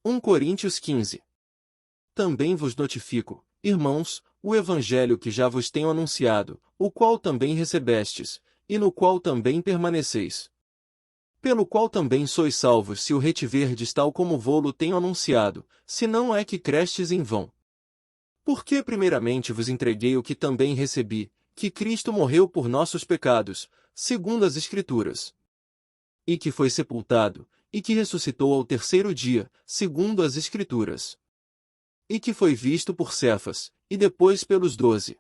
1 Coríntios 15. Também vos notifico, irmãos, o evangelho que já vos tenho anunciado, o qual também recebestes, e no qual também permaneceis. Pelo qual também sois salvos se o retiverdes tal como vô-lo tenho anunciado, se não é que crestes em vão. Porque primeiramente vos entreguei o que também recebi, que Cristo morreu por nossos pecados, segundo as Escrituras. E que foi sepultado, e que ressuscitou ao terceiro dia, segundo as Escrituras. E que foi visto por Cefas, e depois pelos 12.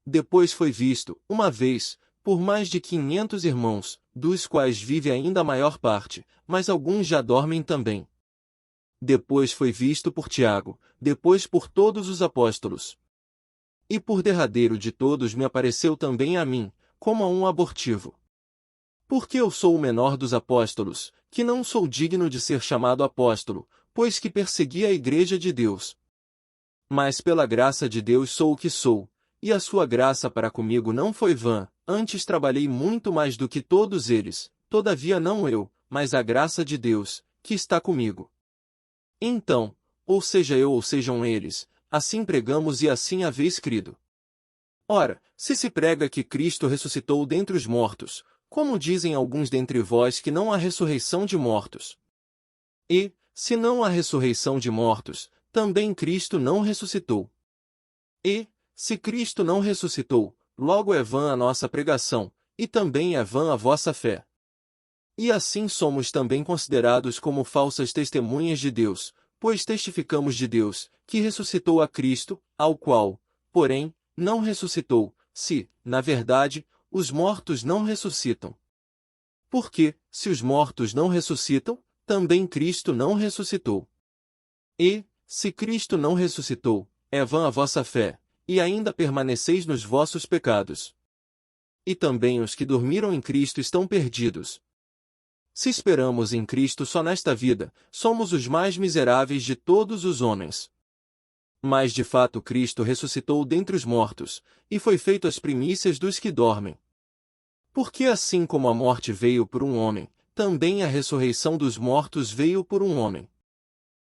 Depois foi visto, uma vez, por mais de 500 irmãos, dos quais vive ainda a maior parte, mas alguns já dormem também. Depois foi visto por Tiago, depois por todos os apóstolos. E por derradeiro de todos me apareceu também a mim, como a um abortivo. Porque eu sou o menor dos apóstolos, que não sou digno de ser chamado apóstolo, pois que persegui a igreja de Deus. Mas pela graça de Deus sou o que sou, e a sua graça para comigo não foi vã, antes trabalhei muito mais do que todos eles, todavia não eu, mas a graça de Deus, que está comigo. Então, ou seja eu ou sejam eles, assim pregamos e assim haveis crido. Ora, se prega que Cristo ressuscitou dentre os mortos, como dizem alguns dentre vós que não há ressurreição de mortos? E, se não há ressurreição de mortos, também Cristo não ressuscitou. E, se Cristo não ressuscitou, logo é vã a nossa pregação, e também é vã a vossa fé. E assim somos também considerados como falsas testemunhas de Deus, pois testificamos de Deus, que ressuscitou a Cristo, ao qual, porém, não ressuscitou, se, na verdade, os mortos não ressuscitam. Porque, se os mortos não ressuscitam, também Cristo não ressuscitou. E, se Cristo não ressuscitou, é vã a vossa fé, e ainda permaneceis nos vossos pecados. E também os que dormiram em Cristo estão perdidos. Se esperamos em Cristo só nesta vida, somos os mais miseráveis de todos os homens. Mas de fato Cristo ressuscitou dentre os mortos, e foi feito as primícias dos que dormem. Porque assim como a morte veio por um homem, também a ressurreição dos mortos veio por um homem.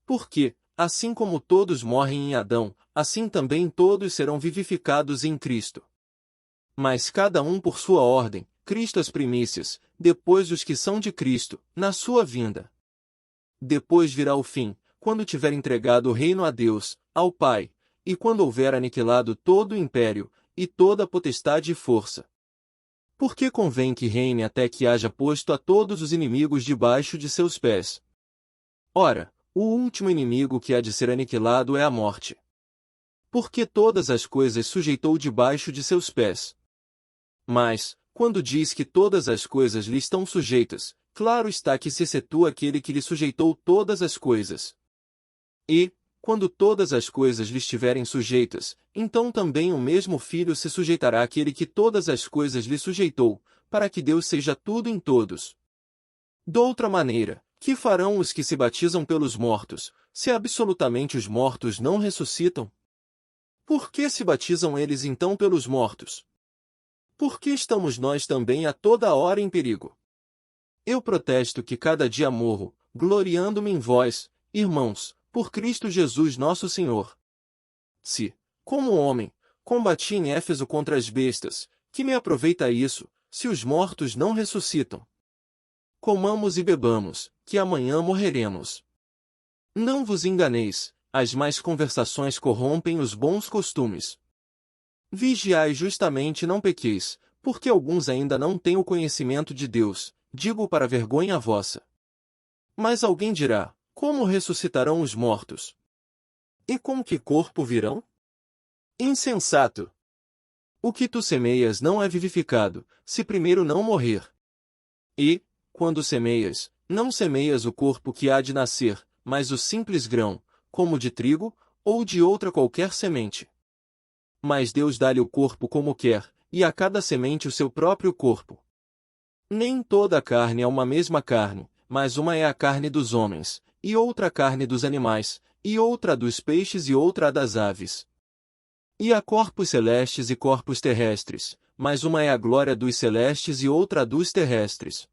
Porque, assim como todos morrem em Adão, assim também todos serão vivificados em Cristo. Mas cada um por sua ordem, Cristo as primícias, depois os que são de Cristo, na sua vinda. Depois virá o fim, quando tiver entregado o reino a Deus, ao Pai, e quando houver aniquilado todo o império, e toda a potestade e força. Porque convém que reine até que haja posto a todos os inimigos debaixo de seus pés. Ora, o último inimigo que há de ser aniquilado é a morte. Porque todas as coisas sujeitou debaixo de seus pés. Mas, quando diz que todas as coisas lhe estão sujeitas, claro está que se excetua aquele que lhe sujeitou todas as coisas. E, quando todas as coisas lhe estiverem sujeitas, então também o mesmo Filho se sujeitará àquele que todas as coisas lhe sujeitou, para que Deus seja tudo em todos. Doutra maneira, que farão os que se batizam pelos mortos, se absolutamente os mortos não ressuscitam? Por que se batizam eles então pelos mortos? Por que estamos nós também a toda hora em perigo? Eu protesto que cada dia morro, gloriando-me em vós, irmãos, por Cristo Jesus nosso Senhor. Se, como homem, combati em Éfeso contra as bestas, que me aproveita isso, se os mortos não ressuscitam? Comamos e bebamos, que amanhã morreremos. Não vos enganeis, as más conversações corrompem os bons costumes. Vigiai justamente e não pequeis, porque alguns ainda não têm o conhecimento de Deus, digo para vergonha vossa. Mas alguém dirá, como ressuscitarão os mortos? E com que corpo virão? Insensato! O que tu semeias não é vivificado, se primeiro não morrer. E, quando semeias, não semeias o corpo que há de nascer, mas o simples grão, como de trigo, ou de outra qualquer semente. Mas Deus dá-lhe o corpo como quer, e a cada semente o seu próprio corpo. Nem toda a carne é uma mesma carne, mas uma é a carne dos homens, e outra a carne dos animais, e outra a dos peixes e outra a das aves. E há corpos celestes e corpos terrestres, mas uma é a glória dos celestes e outra a dos terrestres.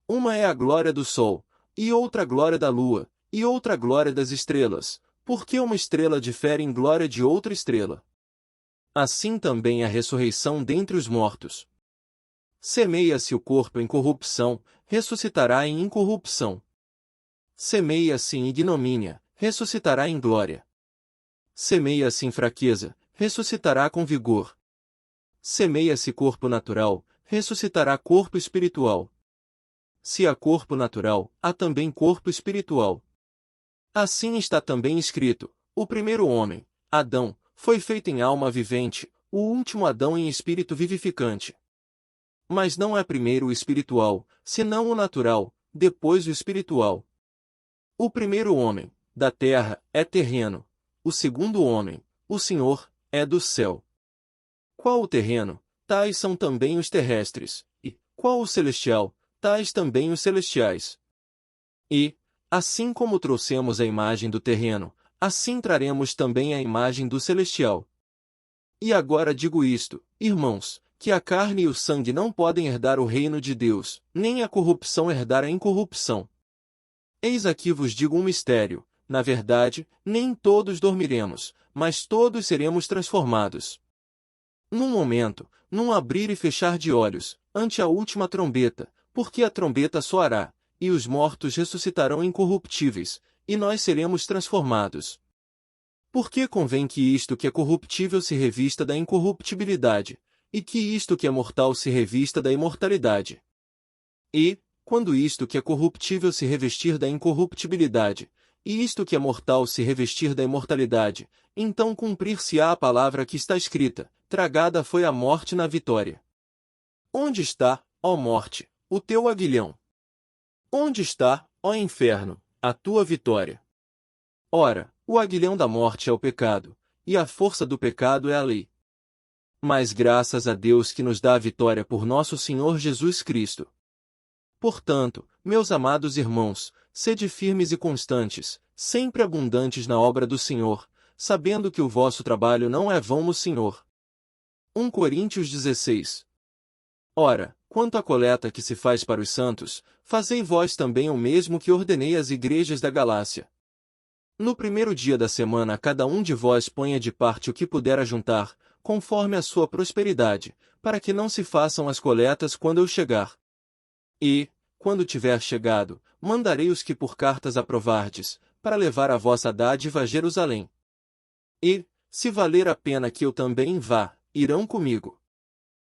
Uma é a glória do sol, e outra a glória da lua, e outra glória das estrelas, porque uma estrela difere em glória de outra estrela. Assim também a ressurreição dentre os mortos. Semeia-se o corpo em corrupção, ressuscitará em incorrupção. Semeia-se em ignomínia, ressuscitará em glória. Semeia-se em fraqueza, ressuscitará com vigor. Semeia-se corpo natural, ressuscitará corpo espiritual. Se há corpo natural, há também corpo espiritual. Assim está também escrito: o primeiro homem, Adão, foi feito em alma vivente, o último Adão em espírito vivificante. Mas não é primeiro o espiritual, senão o natural, depois o espiritual. O primeiro homem, da terra, é terreno. O segundo homem, o Senhor, é do céu. Qual o terreno, tais são também os terrestres, e, qual o celestial, tais também os celestiais. E, assim como trouxemos a imagem do terreno, assim traremos também a imagem do celestial. E agora digo isto, irmãos, que a carne e o sangue não podem herdar o reino de Deus, nem a corrupção herdar a incorrupção. Eis aqui vos digo um mistério: na verdade, nem todos dormiremos, mas todos seremos transformados. Num momento, num abrir e fechar de olhos, ante a última trombeta, porque a trombeta soará, e os mortos ressuscitarão incorruptíveis, e nós seremos transformados. Porque convém que isto que é corruptível se revista da incorruptibilidade, e que isto que é mortal se revista da imortalidade. E, quando isto que é corruptível se revestir da incorruptibilidade, e isto que é mortal se revestir da imortalidade, então cumprir-se-á a palavra que está escrita: tragada foi a morte na vitória. Onde está, ó morte, o teu aguilhão? Onde está, ó inferno, a tua vitória? Ora, o aguilhão da morte é o pecado, e a força do pecado é a lei. Mas graças a Deus que nos dá a vitória por nosso Senhor Jesus Cristo. Portanto, meus amados irmãos, sede firmes e constantes, sempre abundantes na obra do Senhor, sabendo que o vosso trabalho não é vão no Senhor. 1 Coríntios 16. Ora, quanto à coleta que se faz para os santos, fazei vós também o mesmo que ordenei às igrejas da Galácia. No primeiro dia da semana cada um de vós ponha de parte o que puder ajuntar, conforme a sua prosperidade, para que não se façam as coletas quando eu chegar. E, quando tiver chegado, mandarei os que por cartas aprovardes, para levar a vossa dádiva a Jerusalém. E, se valer a pena que eu também vá, irão comigo.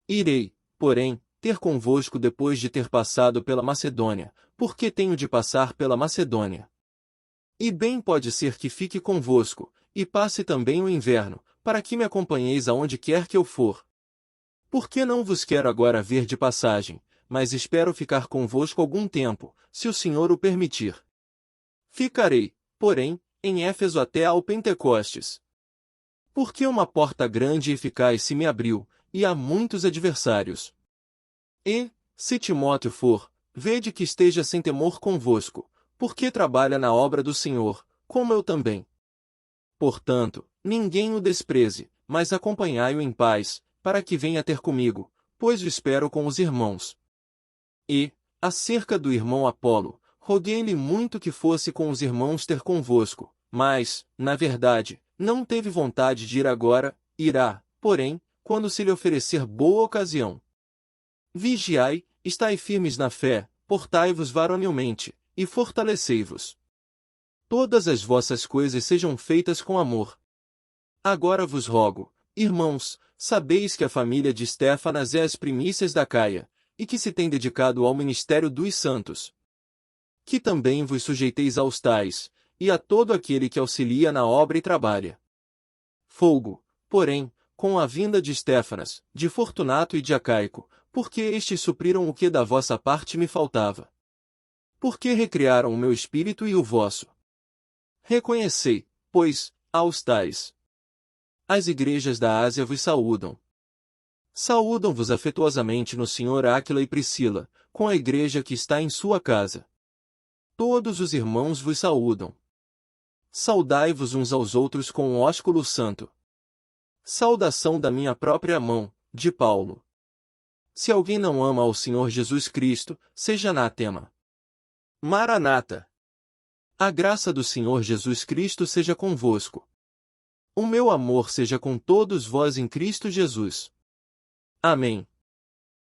Irei, porém, ter convosco depois de ter passado pela Macedônia, porque tenho de passar pela Macedônia. E bem pode ser que fique convosco, e passe também o inverno, para que me acompanheis aonde quer que eu for. Porque não vos quero agora ver de passagem, mas espero ficar convosco algum tempo, se o Senhor o permitir. Ficarei, porém, em Éfeso até ao Pentecostes. Porque uma porta grande e eficaz se me abriu, e há muitos adversários. E, se Timóteo for, vede que esteja sem temor convosco, porque trabalha na obra do Senhor, como eu também. Portanto, ninguém o despreze, mas acompanhai-o em paz, para que venha ter comigo, pois o espero com os irmãos. E, acerca do irmão Apolo, roguei-lhe muito que fosse com os irmãos ter convosco, mas, na verdade, não teve vontade de ir agora, irá, porém, quando se lhe oferecer boa ocasião. Vigiai, estai firmes na fé, portai-vos varonilmente, e fortalecei-vos. Todas as vossas coisas sejam feitas com amor. Agora vos rogo, irmãos, sabeis que a família de Estéfanas é as primícias da Caia, e que se tem dedicado ao ministério dos santos. Que também vos sujeiteis aos tais, e a todo aquele que auxilia na obra e trabalha. Folgo, porém, com a vinda de Estéfanas, de Fortunato e de Acaico, porque estes supriram o que da vossa parte me faltava. Porque recriaram o meu espírito e o vosso. Reconhecei, pois, aos tais. As igrejas da Ásia vos saúdam. Saúdam-vos afetuosamente no Senhor Áquila e Priscila, com a igreja que está em sua casa. Todos os irmãos vos saúdam. Saudai-vos uns aos outros com um ósculo santo. Saudação da minha própria mão, de Paulo. Se alguém não ama ao Senhor Jesus Cristo, seja anátema. Maranata. A graça do Senhor Jesus Cristo seja convosco. O meu amor seja com todos vós em Cristo Jesus. Amém.